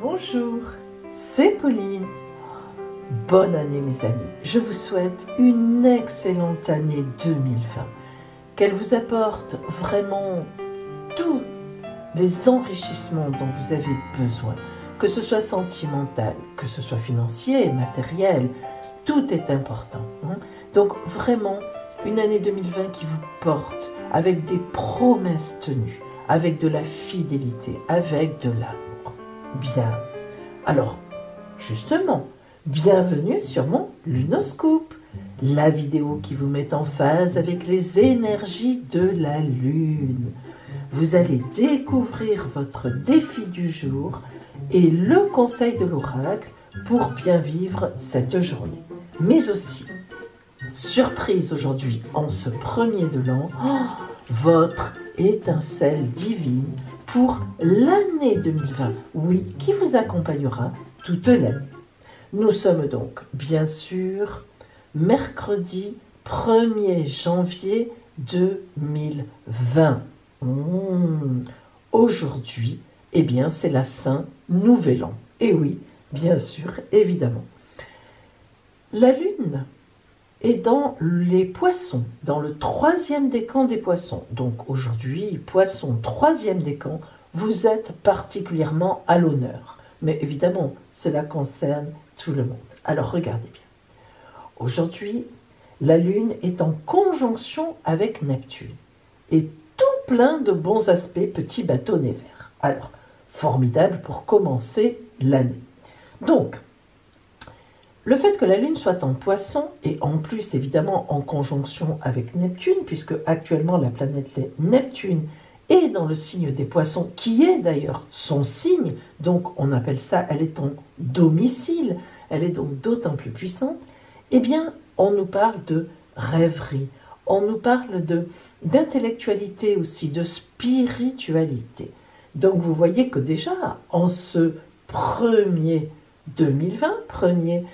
Bonjour, c'est Pauline. Bonne année mes amis, je vous souhaite une excellente année 2020. Qu'elle vous apporte vraiment tous les enrichissements dont vous avez besoin, que ce soit sentimental, que ce soit financier, matériel, tout est important. Donc vraiment, une année 2020 qui vous porte avec des promesses tenues, avec de la fidélité, avec de l'amour. Bien. Alors, justement, bienvenue sur mon Lunoscope, la vidéo qui vous met en phase avec les énergies de la Lune. Vous allez découvrir votre défi du jour et le conseil de l'oracle pour bien vivre cette journée. Mais aussi, surprise aujourd'hui en ce premier de l'an, votre étincelle divine pour l'année 2020, oui, qui vous accompagnera toute l'année. Nous sommes donc, bien sûr, mercredi 1er janvier 2020. Aujourd'hui, eh bien, c'est la Saint Nouvel An. Et oui, bien sûr, évidemment. La Lune est dans les poissons, dans le 3e décan des poissons. Donc aujourd'hui, poisson 3e décan, vous êtes particulièrement à l'honneur. Mais évidemment, cela concerne tout le monde. Alors regardez bien. Aujourd'hui, la Lune est en conjonction avec Neptune. Et tout plein de bons aspects, petits bâtonnets verts. Alors, formidable pour commencer l'année. Donc, le fait que la Lune soit en Poisson, et en plus évidemment en conjonction avec Neptune, puisque actuellement la planète Neptune est dans le signe des Poissons, qui est d'ailleurs son signe, donc on appelle ça, elle est en domicile, elle est donc d'autant plus puissante, eh bien on nous parle de rêverie, on nous parle d'intellectualité aussi, de spiritualité. Donc vous voyez que déjà, en ce premier 2020, premier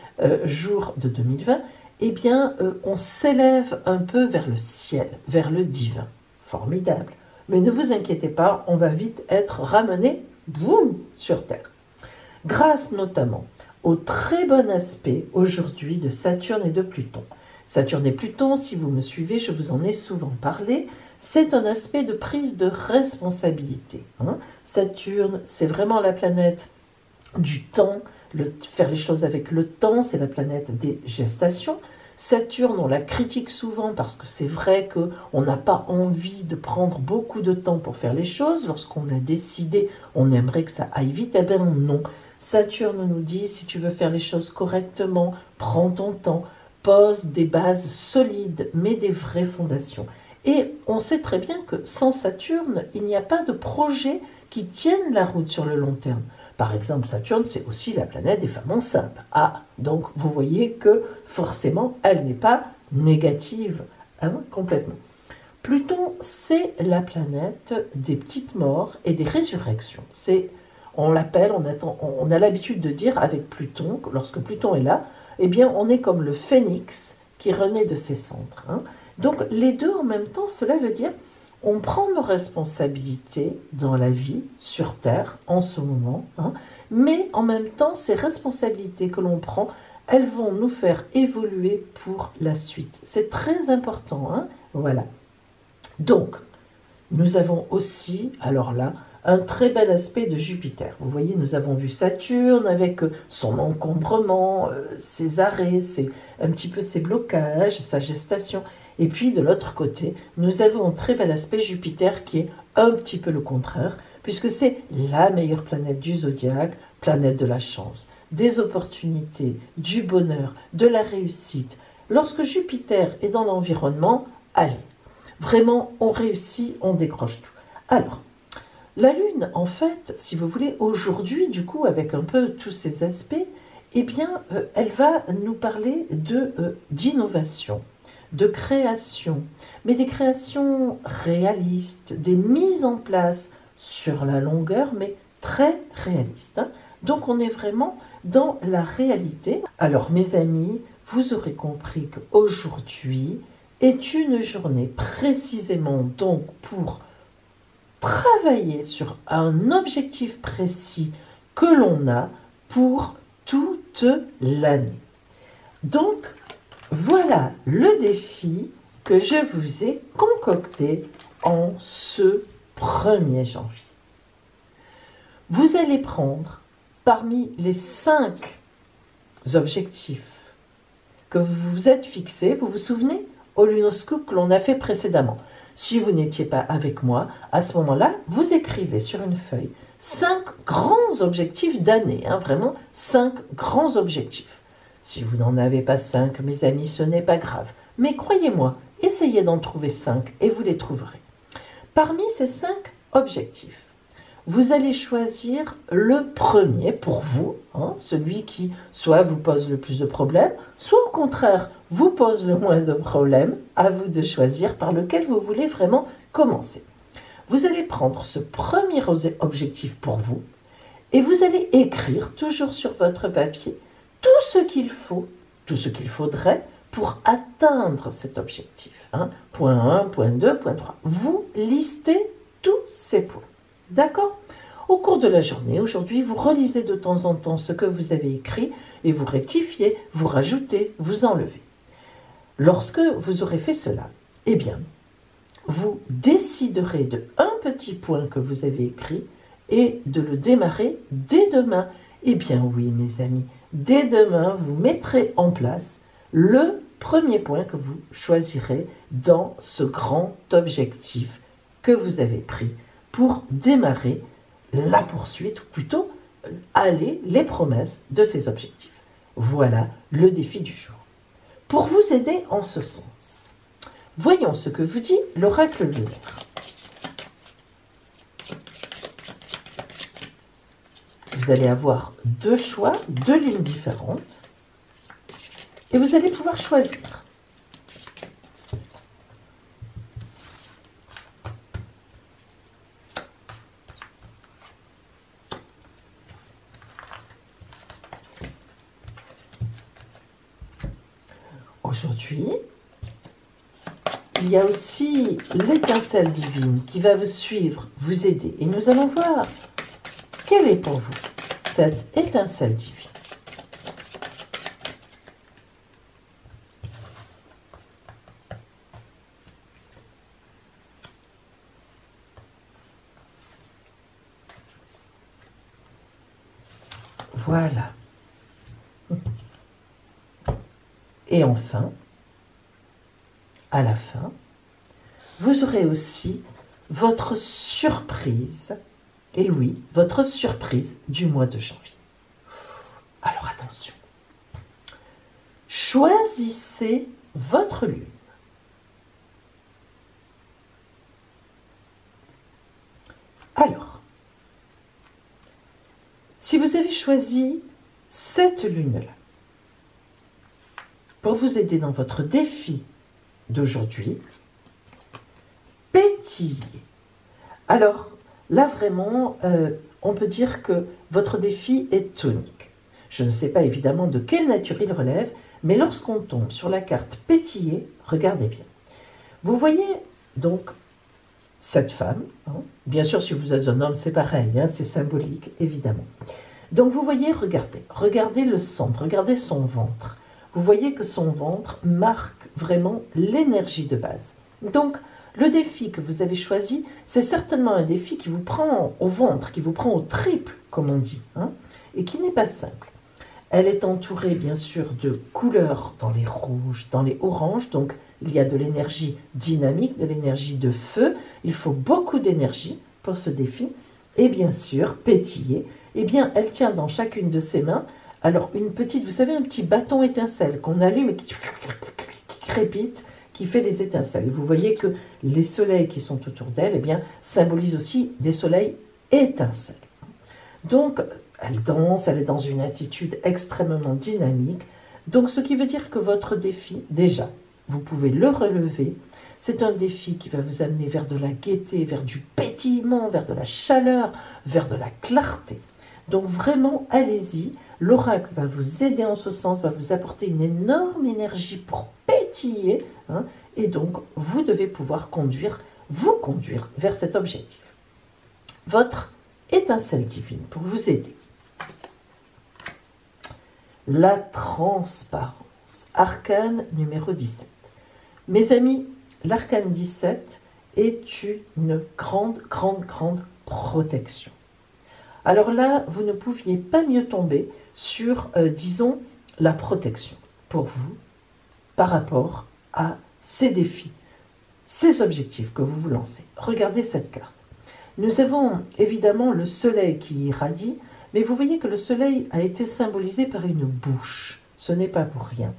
jour de 2020, eh bien, on s'élève un peu vers le ciel, vers le divin. Formidable. Mais ne vous inquiétez pas, on va vite être ramené, boum, sur Terre. Grâce notamment au très bon aspect aujourd'hui de Saturne et de Pluton. Saturne et Pluton, si vous me suivez, je vous en ai souvent parlé, c'est un aspect de prise de responsabilité. Saturne, c'est vraiment la planète du temps, faire les choses avec le temps, c'est la planète des gestations. Saturne, on la critique souvent parce que c'est vrai qu'on n'a pas envie de prendre beaucoup de temps pour faire les choses. Lorsqu'on a décidé, on aimerait que ça aille vite. Eh bien non. Saturne nous dit, si tu veux faire les choses correctement, prends ton temps, pose des bases solides, mets des vraies fondations. Et on sait très bien que sans Saturne, il n'y a pas de projet qui tienne la route sur le long terme. Par exemple, Saturne, c'est aussi la planète des femmes enceintes. Ah, donc vous voyez que forcément, elle n'est pas négative, complètement. Pluton, c'est la planète des petites morts et des résurrections. On l'appelle, on a l'habitude de dire avec Pluton, lorsque Pluton est là, eh bien, on est comme le phénix qui renaît de ses cendres. Donc, les deux en même temps, cela veut dire on prend nos responsabilités dans la vie, sur Terre, en ce moment, mais en même temps, ces responsabilités que l'on prend, elles vont nous faire évoluer pour la suite. C'est très important, voilà. Donc, nous avons aussi, alors là, un très bel aspect de Jupiter. Vous voyez, nous avons vu Saturne avec son encombrement, ses arrêts, un petit peu ses blocages, sa gestation. Et puis, de l'autre côté, nous avons un très bel aspect Jupiter qui est un petit peu le contraire, puisque c'est la meilleure planète du zodiaque, planète de la chance, des opportunités, du bonheur, de la réussite. Lorsque Jupiter est dans l'environnement, allez, vraiment, on réussit, on décroche tout. Alors, la Lune, en fait, si vous voulez, aujourd'hui, du coup, avec un peu tous ces aspects, eh bien, elle va nous parler d'innovation, de création, mais des créations réalistes, des mises en place sur la longueur, mais très réalistes. Donc on est vraiment dans la réalité. Alors mes amis, vous aurez compris qu'aujourd'hui est une journée précisément donc pour travailler sur un objectif précis que l'on a pour toute l'année. Donc, voilà le défi que je vous ai concocté en ce 1er janvier. Vous allez prendre parmi les 5 objectifs que vous vous êtes fixés, vous vous souvenez, au Lunoscope que l'on a fait précédemment. Si vous n'étiez pas avec moi, à ce moment-là, vous écrivez sur une feuille 5 grands objectifs d'année, vraiment 5 grands objectifs. Si vous n'en avez pas 5, mes amis, ce n'est pas grave. Mais croyez-moi, essayez d'en trouver 5 et vous les trouverez. Parmi ces 5 objectifs, vous allez choisir le premier pour vous, celui qui soit vous pose le plus de problèmes, soit au contraire vous pose le moins de problèmes, à vous de choisir par lequel vous voulez vraiment commencer. Vous allez prendre ce premier objectif pour vous et vous allez écrire toujours sur votre papier tout ce qu'il faut, tout ce qu'il faudrait pour atteindre cet objectif. Point 1, point 2, point 3. Vous listez tous ces points. D'accord ? Au cours de la journée, aujourd'hui, vous relisez de temps en temps ce que vous avez écrit et vous rectifiez, vous rajoutez, vous enlevez. Lorsque vous aurez fait cela, eh bien, vous déciderez de un petit point que vous avez écrit et de le démarrer dès demain. Eh bien oui, mes amis, dès demain, vous mettrez en place le premier point que vous choisirez dans ce grand objectif que vous avez pris pour démarrer la poursuite, ou plutôt les promesses de ces objectifs. Voilà le défi du jour. Pour vous aider en ce sens, voyons ce que vous dit l'oracle lunaire. Vous allez avoir 2 choix, 2 lunes différentes, et vous allez pouvoir choisir. Aujourd'hui, il y a aussi l'étincelle divine qui va vous suivre, vous aider. Et nous allons voir quelle est pour vous cette étincelle divine. Voilà. Et enfin, à la fin, vous aurez aussi votre surprise, et oui, votre surprise du mois de janvier. Alors attention, choisissez votre lune. Alors, si vous avez choisi cette lune-là, pour vous aider dans votre défi d'aujourd'hui, pétiller. Alors, là vraiment, on peut dire que votre défi est tonique. Je ne sais pas évidemment de quelle nature il relève, mais lorsqu'on tombe sur la carte pétiller, regardez bien. Vous voyez donc cette femme, bien sûr si vous êtes un homme c'est pareil, c'est symbolique évidemment. Donc vous voyez, regardez le centre, regardez son ventre. Vous voyez que son ventre marque vraiment l'énergie de base. Donc, le défi que vous avez choisi, c'est certainement un défi qui vous prend au ventre, qui vous prend au triple, comme on dit, et qui n'est pas simple. Elle est entourée, bien sûr, de couleurs dans les rouges, dans les oranges, donc il y a de l'énergie dynamique, de l'énergie de feu. Il faut beaucoup d'énergie pour ce défi. Et bien sûr, pétiller, eh bien, elle tient dans chacune de ses mains alors, une petite, vous savez, un petit bâton étincelle qu'on allume et qui crépite, qui fait des étincelles. Et vous voyez que les soleils qui sont autour d'elle, eh bien, symbolisent aussi des soleils étincelles. Donc, elle danse, elle est dans une attitude extrêmement dynamique. Donc, ce qui veut dire que votre défi, déjà, vous pouvez le relever. C'est un défi qui va vous amener vers de la gaieté, vers du pétillement, vers de la chaleur, vers de la clarté. Donc vraiment, allez-y, l'oracle va vous aider en ce sens, va vous apporter une énorme énergie pour pétiller, et donc vous devez pouvoir vous conduire vers cet objectif. Votre étincelle divine pour vous aider. la transparence. Arcane numéro 17. Mes amis, l'arcane 17 est une grande protection. Alors là, vous ne pouviez pas mieux tomber sur, disons, la protection pour vous par rapport à ces défis, ces objectifs que vous vous lancez. Regardez cette carte. Nous avons évidemment le soleil qui irradie, mais vous voyez que le soleil a été symbolisé par une bouche. Ce n'est pas pour rien.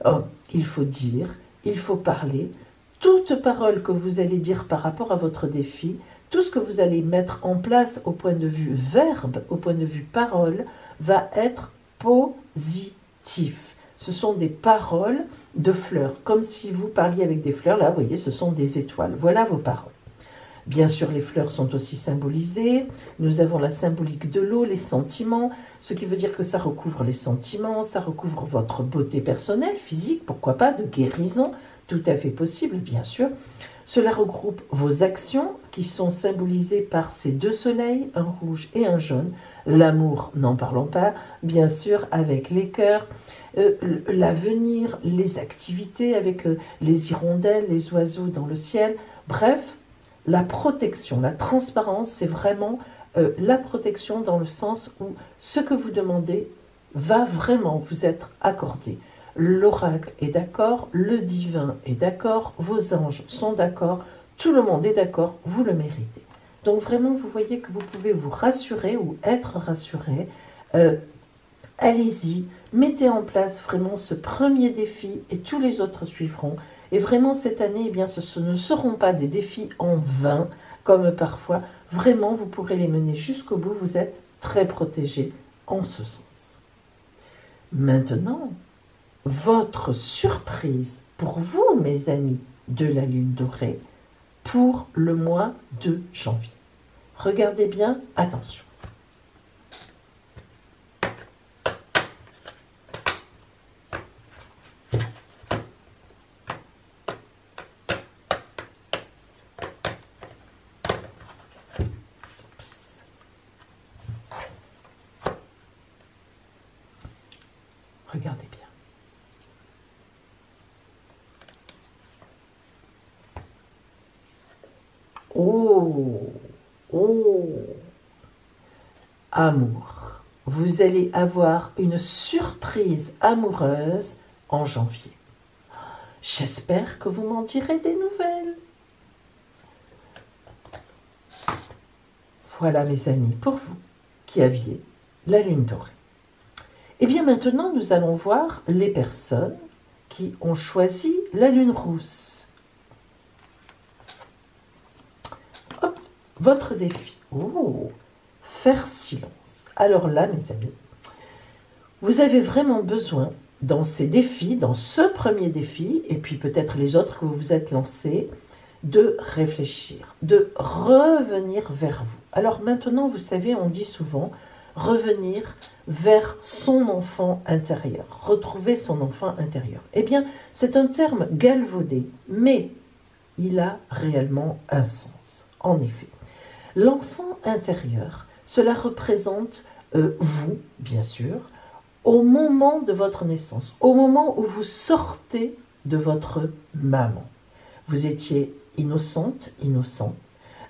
Oh, il faut dire, il faut parler. Toute parole que vous allez dire par rapport à votre défi, tout ce que vous allez mettre en place au point de vue verbe, au point de vue parole, va être positif. Ce sont des paroles de fleurs, comme si vous parliez avec des fleurs. Là, vous voyez, ce sont des étoiles. Voilà vos paroles. Bien sûr, les fleurs sont aussi symbolisées. Nous avons la symbolique de l'eau, les sentiments, ce qui veut dire que ça recouvre les sentiments, ça recouvre votre beauté personnelle, physique, pourquoi pas, de guérison, tout à fait possible, bien sûr. Cela regroupe vos actions qui sont symbolisées par ces deux soleils, un rouge et un jaune. L'amour, n'en parlons pas, bien sûr, avec les cœurs. L'avenir, les activités avec les hirondelles, les oiseaux dans le ciel. Bref, la protection, la transparence, c'est vraiment la protection dans le sens où ce que vous demandez va vraiment vous être accordé. L'oracle est d'accord, le divin est d'accord, vos anges sont d'accord, tout le monde est d'accord, vous le méritez. Donc vraiment, vous voyez que vous pouvez vous rassurer ou être rassuré. Allez-y, mettez en place vraiment ce premier défi et tous les autres suivront. Et vraiment, cette année, eh bien, ce ne seront pas des défis en vain, comme parfois. Vraiment, vous pourrez les mener jusqu'au bout. Vous êtes très protégés en ce sens. Maintenant, votre surprise pour vous, mes amis de la Lune dorée, pour le mois de janvier. Regardez bien, attention. Regardez bien. Amour. Vous allez avoir une surprise amoureuse en janvier. J'espère que vous m'en direz des nouvelles. Voilà mes amis, pour vous qui aviez la Lune dorée. Et bien maintenant, nous allons voir les personnes qui ont choisi la Lune rousse. Hop, votre défi. Faire silence. Alors là, mes amis, vous avez vraiment besoin, dans ces défis, dans ce premier défi, et puis peut-être les autres que vous vous êtes lancés, de réfléchir, de revenir vers vous. Alors maintenant, vous savez, on dit souvent revenir vers son enfant intérieur, retrouver son enfant intérieur. Eh bien, c'est un terme galvaudé, mais il a réellement un sens. En effet, l'enfant intérieur, cela représente vous, bien sûr, au moment de votre naissance, au moment où vous sortez de votre maman. Vous étiez innocente, innocent,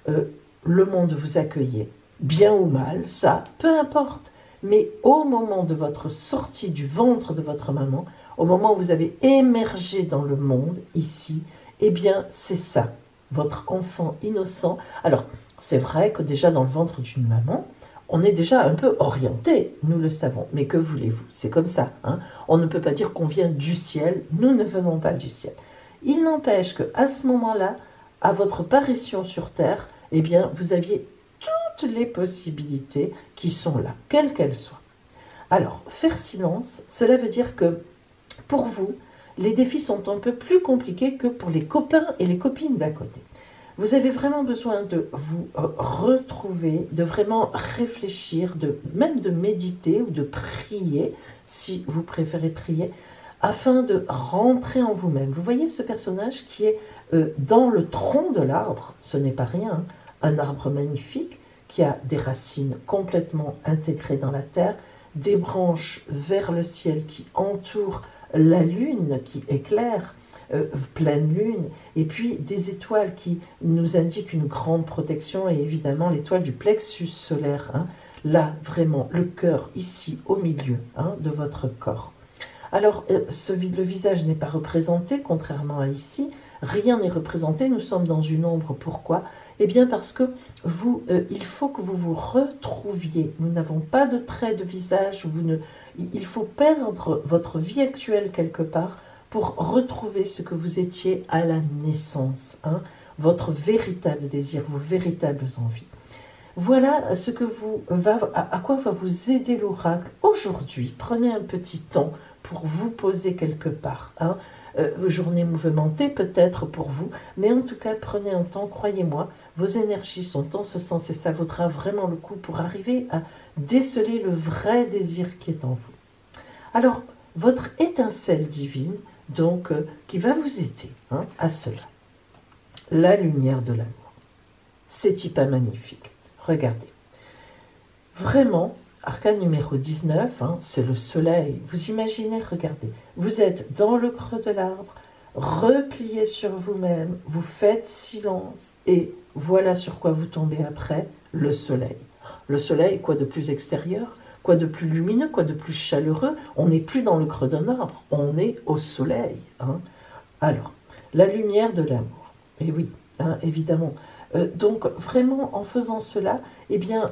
le monde vous accueillait, bien ou mal, ça, peu importe, mais au moment de votre sortie du ventre de votre maman, au moment où vous avez émergé dans le monde, ici, eh bien, c'est ça, votre enfant innocent. Alors, c'est vrai que déjà dans le ventre d'une maman, on est déjà un peu orienté, nous le savons. Mais que voulez-vous? C'est comme ça. Hein, on ne peut pas dire qu'on vient du ciel. Nous ne venons pas du ciel. Il n'empêche qu'à ce moment-là, à votre parution sur Terre, eh bien, vous aviez toutes les possibilités qui sont là, quelles qu'elles soient. Alors, faire silence, cela veut dire que pour vous, les défis sont un peu plus compliqués que pour les copains et les copines d'à côté. Vous avez vraiment besoin de vous retrouver, de vraiment réfléchir, même de méditer ou de prier, si vous préférez prier, afin de rentrer en vous-même. Vous voyez ce personnage qui est dans le tronc de l'arbre, ce n'est pas rien, un arbre magnifique qui a des racines complètement intégrées dans la terre, des branches vers le ciel qui entourent la lune qui éclaire, pleine lune, et puis des étoiles qui nous indiquent une grande protection, et évidemment l'étoile du plexus solaire, hein, là vraiment le cœur ici au milieu hein, de votre corps. Alors le visage n'est pas représenté, contrairement à ici, rien n'est représenté, nous sommes dans une ombre, pourquoi? Eh bien parce que vous, il faut que vous vous retrouviez, nous n'avons pas de trait de visage, il faut perdre votre vie actuelle quelque part, pour retrouver ce que vous étiez à la naissance, hein, votre véritable désir, vos véritables envies. Voilà ce que à quoi va vous aider l'oracle aujourd'hui. Prenez un petit temps pour vous poser quelque part. Hein. Journée mouvementée peut-être pour vous, mais en tout cas prenez un temps, croyez-moi, vos énergies sont en ce sens et ça vaudra vraiment le coup pour arriver à déceler le vrai désir qui est en vous. Alors, votre étincelle divine, donc, qui va vous aider hein, à cela. La lumière de l'amour. C'est pas magnifique. Regardez. Vraiment, arcane numéro 19, hein, c'est le soleil. Vous imaginez, regardez, vous êtes dans le creux de l'arbre, replié sur vous-même, vous faites silence et voilà sur quoi vous tombez après, le soleil. Le soleil, quoi de plus extérieur ? Quoi de plus lumineux, quoi de plus chaleureux? On n'est plus dans le creux d'un arbre, on est au soleil. Hein. Alors, la lumière de l'amour. Et oui, hein, évidemment. Donc, vraiment, en faisant cela, eh bien,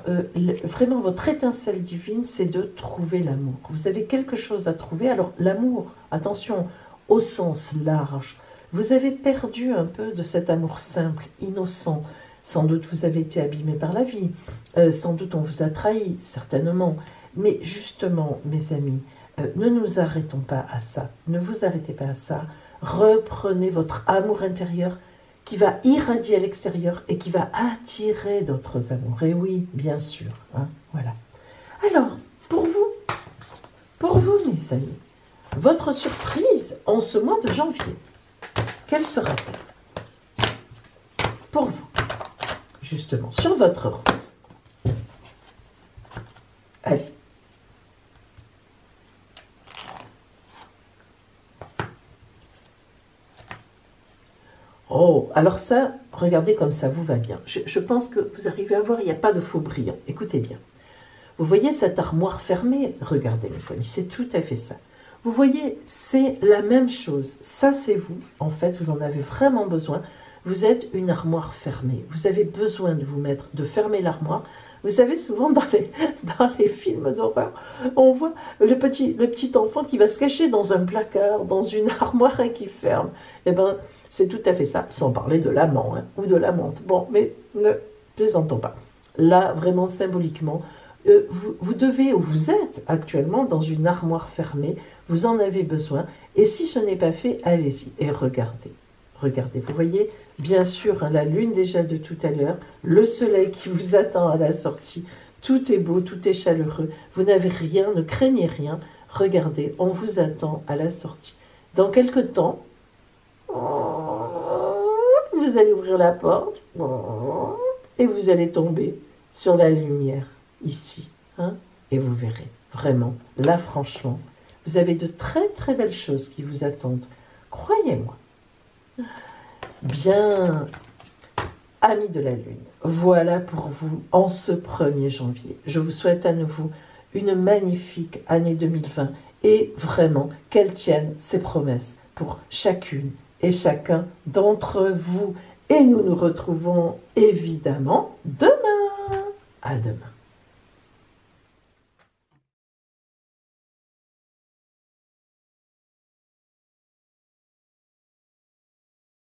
vraiment, votre étincelle divine, c'est de trouver l'amour. Vous avez quelque chose à trouver. Alors, l'amour, attention, au sens large. Vous avez perdu un peu de cet amour simple, innocent. Sans doute, vous avez été abîmé par la vie. Sans doute, on vous a trahi, certainement. Mais justement, mes amis, ne nous arrêtons pas à ça. Ne vous arrêtez pas à ça. Reprenez votre amour intérieur qui va irradier à l'extérieur et qui va attirer d'autres amours. Et oui, bien sûr. Hein, voilà. Alors, pour vous, mes amis, votre surprise en ce mois de janvier, quelle sera-t-elle? Pour vous, justement, sur votre route. Allez. Oh, alors ça, regardez comme ça vous va bien. Je pense que vous arrivez à voir, il n'y a pas de faux brillant. Écoutez bien. Vous voyez cette armoire fermée? Regardez, mes amis, c'est tout à fait ça. Vous voyez, c'est la même chose. Ça, c'est vous. En fait, vous en avez vraiment besoin. Vous êtes une armoire fermée. Vous avez besoin de vous mettre, de fermer l'armoire. Vous savez, souvent dans les films d'horreur, on voit le petit enfant qui va se cacher dans un placard, dans une armoire et qui ferme. Eh bien, c'est tout à fait ça, sans parler de l'amant hein, ou de l'amante. Bon, mais ne plaisantons pas. Là, vraiment symboliquement, vous devez, ou vous êtes actuellement dans une armoire fermée, vous en avez besoin, et si ce n'est pas fait, allez-y et regardez. Regardez, vous voyez, bien sûr, hein, la lune déjà de tout à l'heure, le soleil qui vous attend à la sortie, tout est beau, tout est chaleureux, vous n'avez rien, ne craignez rien, regardez, on vous attend à la sortie. Dans quelque temps, vous allez ouvrir la porte et vous allez tomber sur la lumière ici, hein, et vous verrez, vraiment, là franchement, vous avez de très très belles choses qui vous attendent, croyez-moi. Bien, amis de la Lune, voilà pour vous en ce 1er janvier. Je vous souhaite à nouveau une magnifique année 2020 et vraiment qu'elle tienne ses promesses pour chacune et chacun d'entre vous. Et nous nous retrouvons évidemment demain. À demain.